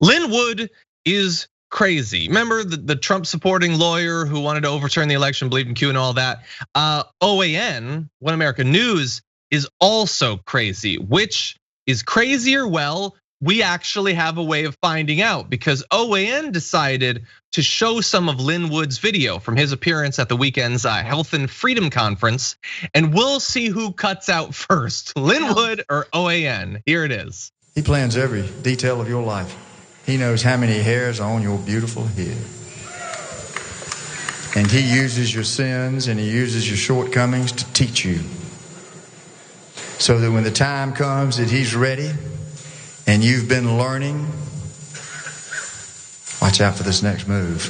Lin Wood is crazy. Remember the Trump supporting lawyer who wanted to overturn the election, believed in Q and all that? OAN, One America News, is also crazy. Which is crazier? Well, we actually have a way of finding out because OAN decided to show some of Lin Wood's video from his appearance at the weekend's Health and Freedom Conference. And we'll see who cuts out first, Lin Wood or OAN. Here it is. He plans every detail of your life. He knows how many hairs are on your beautiful head. And he uses your sins and he uses your shortcomings to teach you. So that when the time comes that he's ready and you've been learning, watch out for this next move.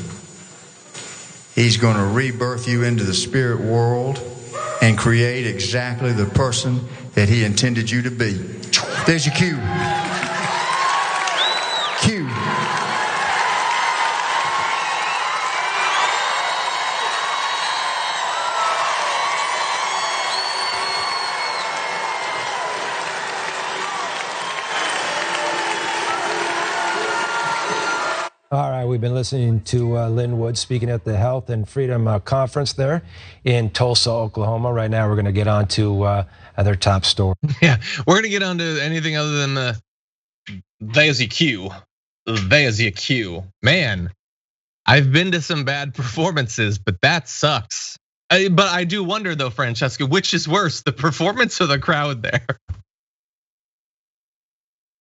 He's going to rebirth you into the spirit world and create exactly the person that he intended you to be. There's your cue. Cue. All right, we've been listening to Lin Wood speaking at the Health and Freedom Conference there in Tulsa, Oklahoma. Right now, we're going to get on to their top story. Yeah, we're going to get on to anything other than there's your cue. There's your cue. Man, I've been to some bad performances, but that sucks. But I do wonder though, Francesca, which is worse, the performance or the crowd there?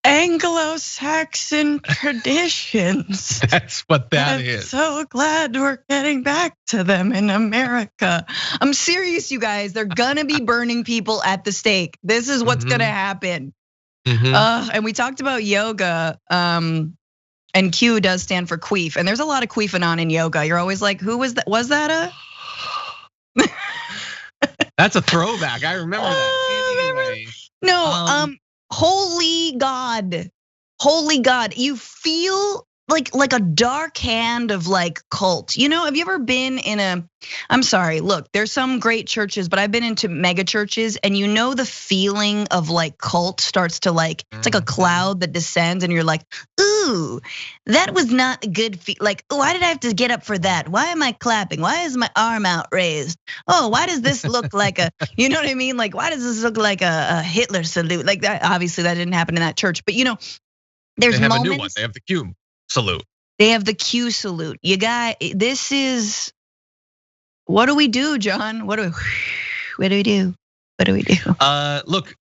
Anglo-Saxon traditions. That's what that is. I'm so glad we're getting back to them in America. I'm serious, you guys. They're gonna be burning people at the stake. This is what's gonna happen. And we talked about yoga, and Q does stand for queef. And there's a lot of queefanon in yoga. You're always like, who was that? Was that a? That's a throwback. I remember that. Anyway. No, holy God, you feel like a dark hand of like cult. You know, have you ever been in a, I'm sorry, look, there's some great churches, but I've been into mega churches and you know the feeling of like cult starts to like, it's like a cloud that descends and you're like, ooh, that was not a good like, why did I have to get up for that? Why am I clapping? Why is my arm outraised? Oh, why does this look like a, you know what I mean? Like, why does this look like a Hitler salute? Like that, obviously that didn't happen in that church, but you know, there's they have moments. A new one. They have the Q salute. They have the Q salute. You guys, this is, what do we do, John? What do we do? What do we do? Look,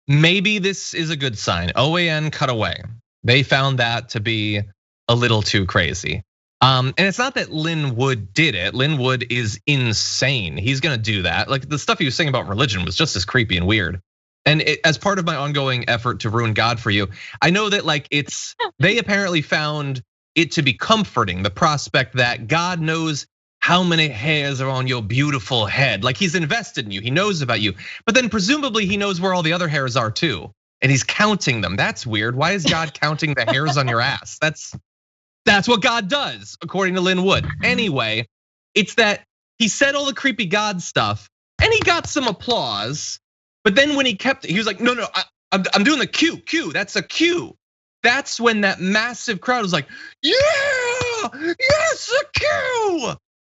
maybe this is a good sign. OAN cut away. They found that to be a little too crazy. And it's not that Lin Wood did it. Lin Wood is insane. He's gonna do that. Like the stuff he was saying about religion was just as creepy and weird. And as part of my ongoing effort to ruin God for you, I know that like they apparently found it to be comforting, the prospect that God knows how many hairs are on your beautiful head. Like he's invested in you, he knows about you. But then presumably he knows where all the other hairs are too. And he's counting them. That's weird. Why is God counting the hairs on your ass? That's what God does, according to Lin Wood. Anyway, it's that he said all the creepy God stuff and he got some applause. But then when he was like, no, I'm doing the Q, that's a Q. That's when that massive crowd was like, yeah, yes, a Q.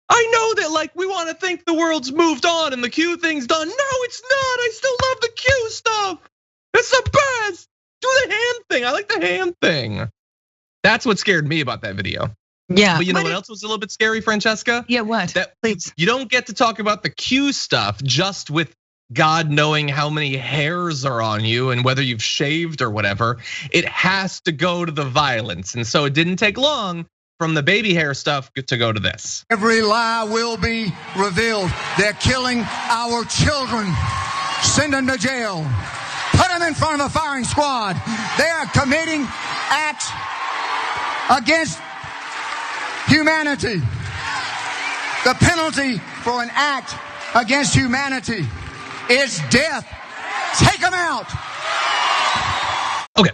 I know that like we want to think the world's moved on and the Q thing's done. No, it's not, I still love the Q stuff. It's the best. Do the hand thing, I like the hand thing. That's what scared me about that video. Yeah. But you know what else was a little bit scary, Francesca? Yeah, what? Please. You don't get to talk about the Q stuff just with God knowing how many hairs are on you and whether you've shaved or whatever. It has to go to the violence. And so it didn't take long from the baby hair stuff to go to this. Every lie will be revealed. They're killing our children. Send them to jail. Put them in front of a firing squad. They are committing acts against humanity. The penalty for an act against humanity is death. Take them out. Okay,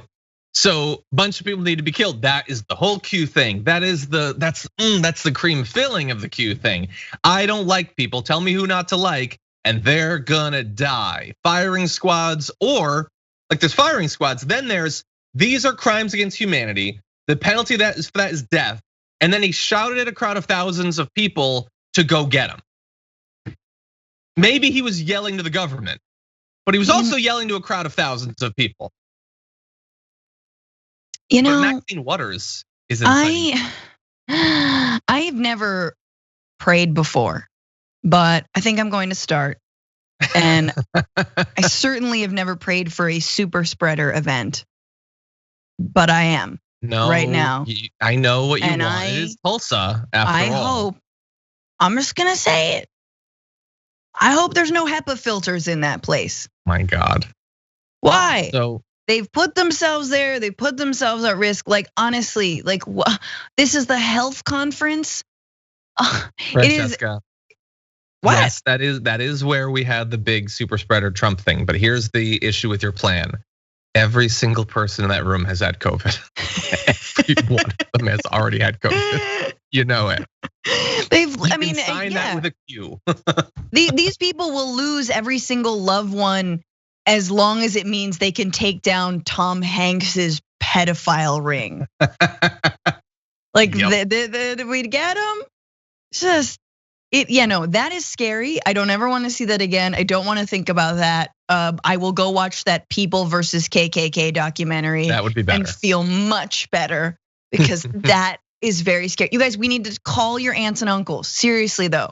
so a bunch of people need to be killed. That is the whole Q thing. That's the cream filling of the Q thing. I don't like people. Tell me who not to like, and they're gonna die. Firing squads, or like there's firing squads. Then these are crimes against humanity. The penalty for that is death. And then he shouted at a crowd of thousands of people to go get him. Maybe he was yelling to the government, but he was also yelling to a crowd of thousands of people. You know, but Maxine Waters is insane. I've never prayed before, but I think I'm going to start. And I certainly have never prayed for a super spreader event, but I am right now. I know what you want. It is Tulsa, after all. Hope, I'm just gonna say it. I hope there's no HEPA filters in that place. My God. Why? So they've put themselves there. They put themselves at risk. Like, honestly, like, this is the health conference. Francesca, what? Yes, that is where we had the big super spreader Trump thing. But here's the issue with your plan. Every single person in that room has had COVID. Every one of them has already had COVID. You know it. Sign that with a Q. These people will lose every single loved one as long as it means they can take down Tom Hanks's pedophile ring. Like, we'd get him. Just that is scary. I don't ever want to see that again. I don't want to think about that. I will go watch that People versus KKK documentary. That would be better. And feel much better, because that is very scary. You guys, we need to call your aunts and uncles. Seriously though,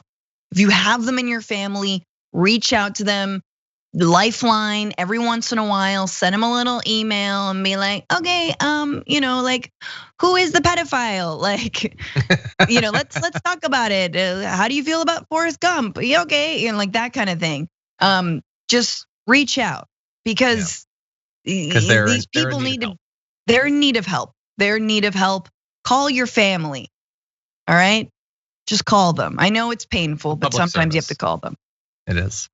if you have them in your family, reach out to them. The Lifeline every once in a while, send them a little email and be like, okay, like, who is the pedophile? Like, let's talk about it. How do you feel about Forrest Gump? You okay? And like that kind of thing. Just reach out, because these people they're in need of help. They're in need of help. Call your family. All right, just call them. I know it's painful, but sometimes you have to call them. It is.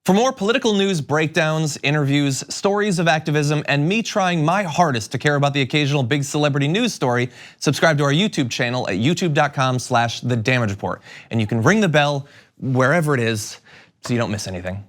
For more political news, breakdowns, interviews, stories of activism, and me trying my hardest to care about the occasional big celebrity news story, subscribe to our YouTube channel at youtube.com/The Damage Report. And you can ring the bell wherever it is so you don't miss anything.